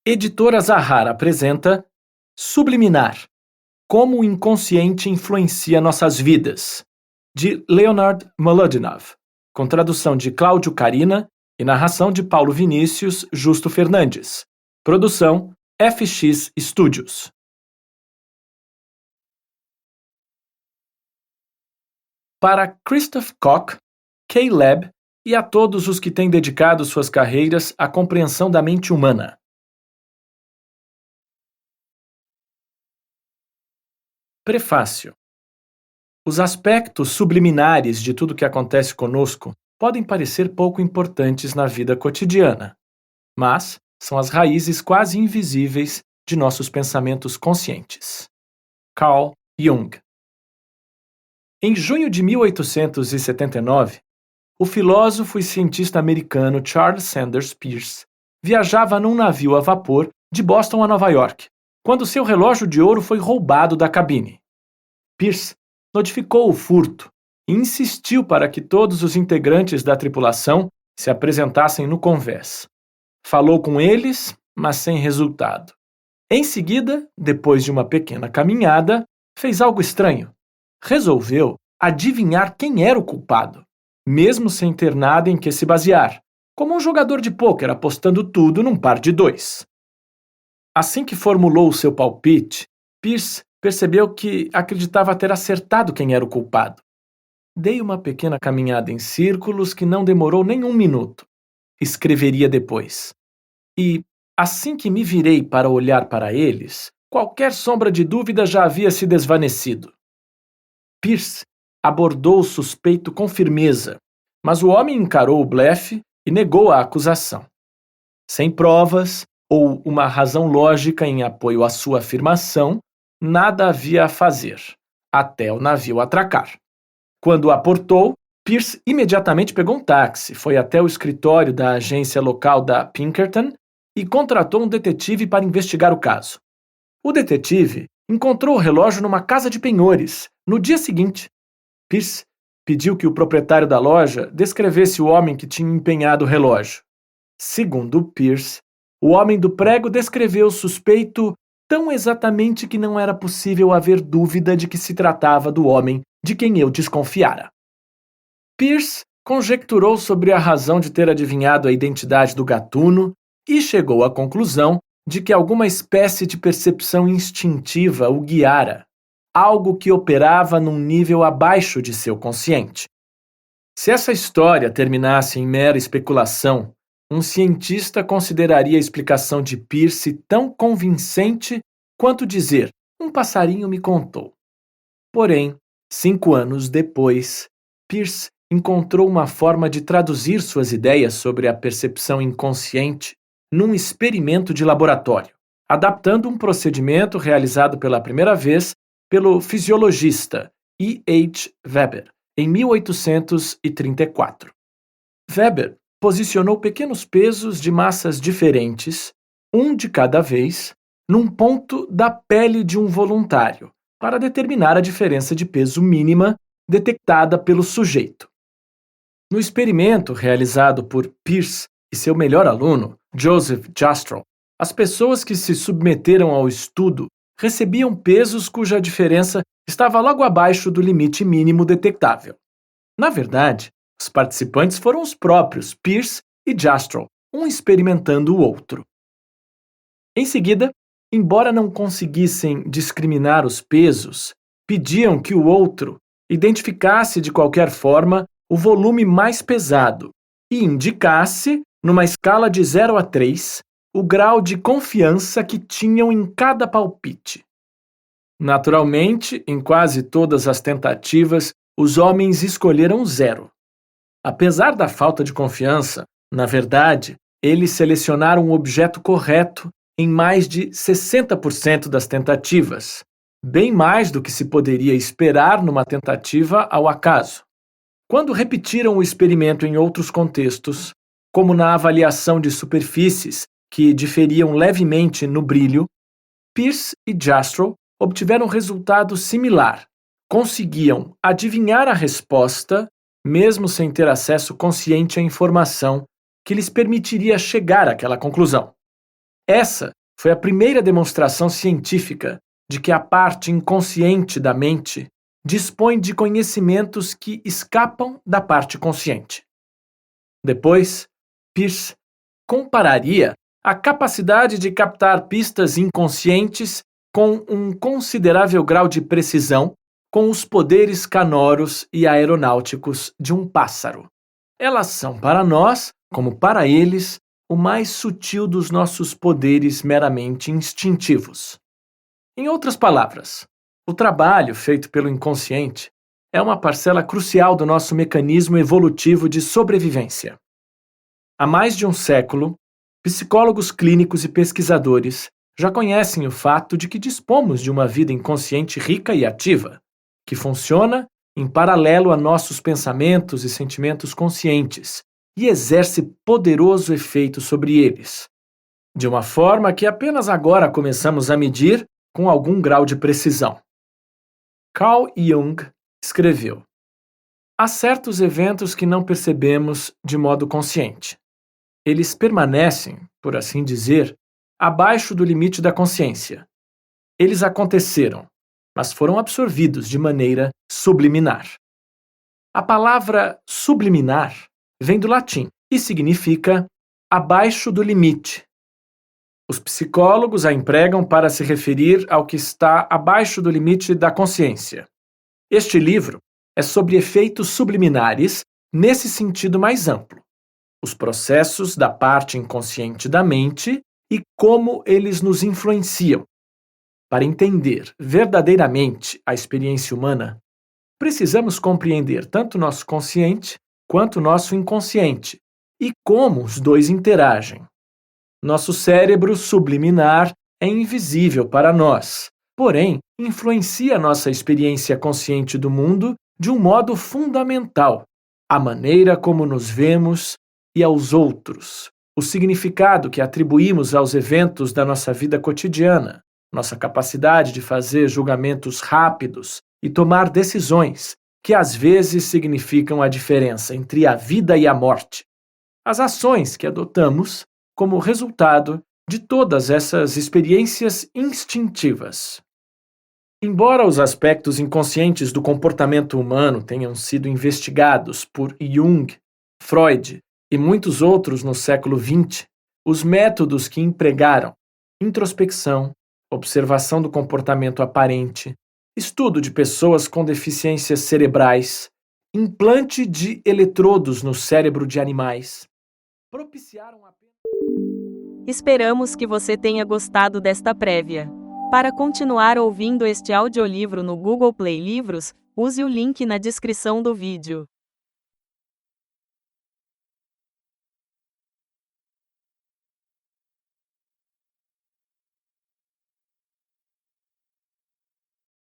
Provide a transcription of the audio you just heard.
Editora Zahar apresenta Subliminar: Como o inconsciente influencia nossas vidas, de Leonard Mlodinow, com tradução de Cláudio Carina e narração de Paulo Vinícius Justo Fernandes. Produção FX Studios. Para Christoph Koch, K-Lab e a todos os que têm dedicado suas carreiras à compreensão da mente humana. Prefácio. Os aspectos subliminares de tudo que acontece conosco podem parecer pouco importantes na vida cotidiana, mas são as raízes quase invisíveis de nossos pensamentos conscientes. Carl Jung. Em junho de 1879, o filósofo e cientista americano Charles Sanders Peirce viajava num navio a vapor de Boston a Nova York, quando seu relógio de ouro foi roubado da cabine. Peirce notificou o furto e insistiu para que todos os integrantes da tripulação se apresentassem no convés. Falou com eles, mas sem resultado. Em seguida, depois de uma pequena caminhada, fez algo estranho. Resolveu adivinhar quem era o culpado, mesmo sem ter nada em que se basear, como um jogador de pôquer apostando tudo num par de 2. Assim que formulou o seu palpite, Peirce percebeu que acreditava ter acertado quem era o culpado. Dei uma pequena caminhada em círculos que não demorou nem 1 minuto. Escreveria depois. E, assim que me virei para olhar para eles, qualquer sombra de dúvida já havia se desvanecido. Peirce abordou o suspeito com firmeza, mas o homem encarou o blefe e negou a acusação. Sem provas ou uma razão lógica em apoio à sua afirmação, nada havia a fazer, até o navio atracar. Quando aportou, Peirce imediatamente pegou um táxi, foi até o escritório da agência local da Pinkerton e contratou um detetive para investigar o caso. O detetive encontrou o relógio numa casa de penhores, no dia seguinte. Peirce pediu que o proprietário da loja descrevesse o homem que tinha empenhado o relógio. Segundo Peirce, o homem do prego descreveu o suspeito tão exatamente que não era possível haver dúvida de que se tratava do homem de quem eu desconfiara. Peirce conjecturou sobre a razão de ter adivinhado a identidade do gatuno e chegou à conclusão de que alguma espécie de percepção instintiva o guiara, algo que operava num nível abaixo de seu consciente. Se essa história terminasse em mera especulação, um cientista consideraria a explicação de Peirce tão convincente quanto dizer: um passarinho me contou. Porém, 5 anos depois, Peirce encontrou uma forma de traduzir suas ideias sobre a percepção inconsciente num experimento de laboratório, adaptando um procedimento realizado pela primeira vez pelo fisiologista E. H. Weber, em 1834. Weber posicionou pequenos pesos de massas diferentes, um de cada vez, num ponto da pele de um voluntário, para determinar a diferença de peso mínima detectada pelo sujeito. No experimento realizado por Peirce e seu melhor aluno, Joseph Jastrow, as pessoas que se submeteram ao estudo recebiam pesos cuja diferença estava logo abaixo do limite mínimo detectável. Na verdade, os participantes foram os próprios Peirce e Jastrow, um experimentando o outro. Em seguida, embora não conseguissem discriminar os pesos, pediam que o outro identificasse de qualquer forma o volume mais pesado e indicasse, numa escala de 0 a 3, o grau de confiança que tinham em cada palpite. Naturalmente, em quase todas as tentativas, os homens escolheram 0. Apesar da falta de confiança, na verdade, eles selecionaram o objeto correto em mais de 60% das tentativas, bem mais do que se poderia esperar numa tentativa ao acaso. Quando repetiram o experimento em outros contextos, como na avaliação de superfícies que diferiam levemente no brilho, Peirce e Jastrow obtiveram resultado similar. Conseguiam adivinhar a resposta, mesmo sem ter acesso consciente à informação que lhes permitiria chegar àquela conclusão. Essa foi a primeira demonstração científica de que a parte inconsciente da mente dispõe de conhecimentos que escapam da parte consciente. Depois, Peirce compararia a capacidade de captar pistas inconscientes com um considerável grau de precisão com os poderes canoros e aeronáuticos de um pássaro. Elas são para nós, como para eles, o mais sutil dos nossos poderes meramente instintivos. Em outras palavras, o trabalho feito pelo inconsciente é uma parcela crucial do nosso mecanismo evolutivo de sobrevivência. Há mais de um século, psicólogos clínicos e pesquisadores já conhecem o fato de que dispomos de uma vida inconsciente rica e ativa, que funciona em paralelo a nossos pensamentos e sentimentos conscientes e exerce poderoso efeito sobre eles, de uma forma que apenas agora começamos a medir com algum grau de precisão. Carl Jung escreveu: há certos eventos que não percebemos de modo consciente. Eles permanecem, por assim dizer, abaixo do limite da consciência. Eles aconteceram, mas foram absorvidos de maneira subliminar. A palavra subliminar vem do latim e significa abaixo do limite. Os psicólogos a empregam para se referir ao que está abaixo do limite da consciência. Este livro é sobre efeitos subliminares nesse sentido mais amplo, os processos da parte inconsciente da mente e como eles nos influenciam. Para entender verdadeiramente a experiência humana, precisamos compreender tanto o nosso consciente quanto o nosso inconsciente e como os dois interagem. Nosso cérebro subliminar é invisível para nós, porém, influencia nossa experiência consciente do mundo de um modo fundamental, a maneira como nos vemos e aos outros, o significado que atribuímos aos eventos da nossa vida cotidiana, nossa capacidade de fazer julgamentos rápidos e tomar decisões que às vezes significam a diferença entre a vida e a morte, as ações que adotamos como resultado de todas essas experiências instintivas. Embora os aspectos inconscientes do comportamento humano tenham sido investigados por Jung, Freud e muitos outros no século XX, os métodos que empregaram introspecção, observação do comportamento aparente, estudo de pessoas com deficiências cerebrais, implante de eletrodos no cérebro de animais, propiciaram apenas... Esperamos que você tenha gostado desta prévia. Para continuar ouvindo este audiolivro no Google Play Livros, use o link na descrição do vídeo.